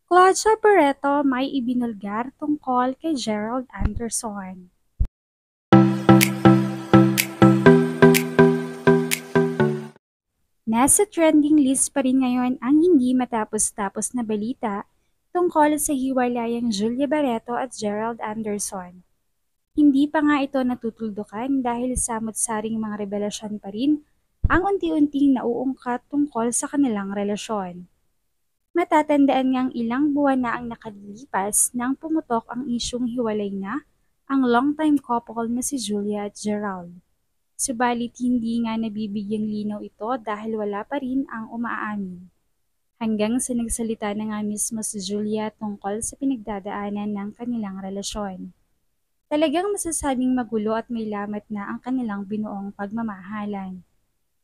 Claudia Barreto may ibinulgar tungkol kay Gerald Anderson. Nasa trending list pa rin ngayon ang hindi matapos-tapos na balita tungkol sa hiwalayang Julia Barreto at Gerald Anderson. Hindi pa nga ito natutuldukan dahil samot-saring mga revelasyon pa rin ang unti-unting nauungkat tungkol sa kanilang relasyon. Matatandaan ngang ilang buwan na ang nakalilipas nang pumutok ang isyung hiwalay na ang longtime couple na si Julia at Gerald. Subalit hindi nga nabibigyang linaw ito dahil wala pa rin ang umaamin. Hanggang sa nagsalita na nga mismo si Julia tungkol sa pinagdadaanan ng kanilang relasyon. Talagang masasabing magulo at may lamat na ang kanilang binuong pagmamahalan,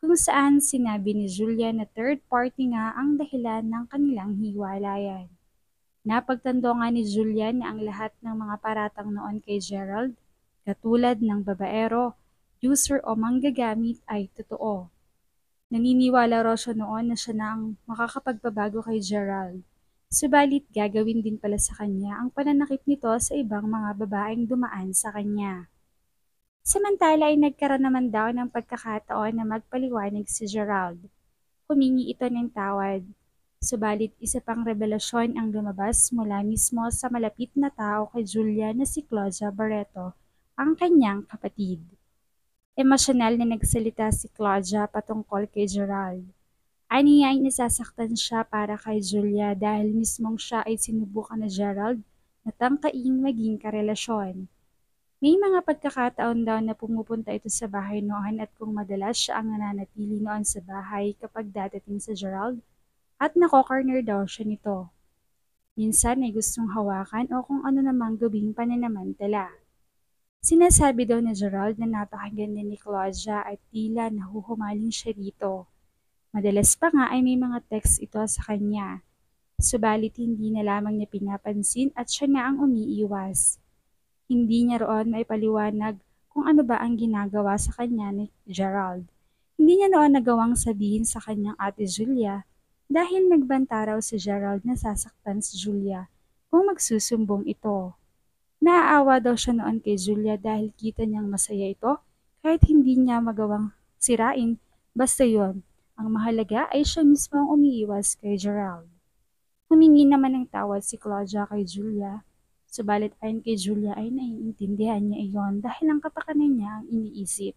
kung saan sinabi ni Julia na third party nga ang dahilan ng kanilang hiwalayan. Napagtando nga ni Julia na ang lahat ng mga paratang noon kay Gerald, katulad ng babaero, user o manggagamit ay totoo. Naniniwala raw siya noon na siya na ang makakapagpabago kay Gerald. Subalit gagawin din pala sa kanya ang pananakit nito sa ibang mga babaeng dumaan sa kanya. Samantala ay nagkaroon naman daw ng pagkakataon na magpaliwanag si Gerald. Humingi ito ng tawad. Subalit isa pang revelasyon ang lumabas mula mismo sa malapit na tao kay Julia na si Claudia Barreto, ang kanyang kapatid. Emosyonal na nagsalita si Claudia patungkol kay Gerald. Aniya ay nasasaktan siya para kay Julia dahil mismong siya ay sinubukan na Gerald na tangkaing maging karelasyon. May mga pagkakataon daw na pumupunta ito sa bahay noon at kung madalas siya ang nananatili noon sa bahay kapag dadating sa Gerald at nako-corner daw siya nito. Minsan ay gustong hawakan o kung ano namang gawing pananamantala. Sinasabi daw ni Gerald na napakaganda ni Claudia at tila nahuhumaling siya rito. Madalas pa nga ay may mga text ito sa kanya. Subalit hindi na lamang niya pinapansin at siya na ang umiiwas. Hindi niya roon maipaliwanag kung ano ba ang ginagawa sa kanya ni Gerald. Hindi niya noon nagawang sabihin sa kanyang ate Julia dahil nagbanta raw si Gerald na sasaktan si Julia kung magsusumbong ito. Naaawa daw siya noon kay Julia dahil kita niyang masaya ito kahit hindi niya magawang sirain, basta yon. Ang mahalaga ay siya mismo ang umiiwas kay Gerald. Humingi naman ng tawad si Claudia kay Julia. Subalit ayon kay Julia ay naiintindihan niya iyon dahil ang kapakanan niya ang iniisip.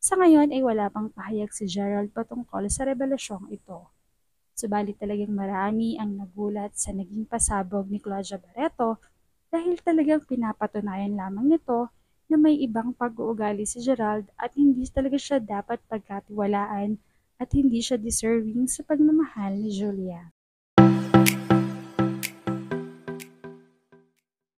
Sa ngayon ay wala pang pahayag si Gerald patungkol sa revelasyong ito. Subalit talagang marami ang nagulat sa naging pasabog ni Claudia Barreto dahil talagang pinapatunayan lamang nito na may ibang pag-uugali si Gerald at hindi talaga siya dapat pagkatiwalaan at hindi siya deserving sa pagmamahal ni Julia.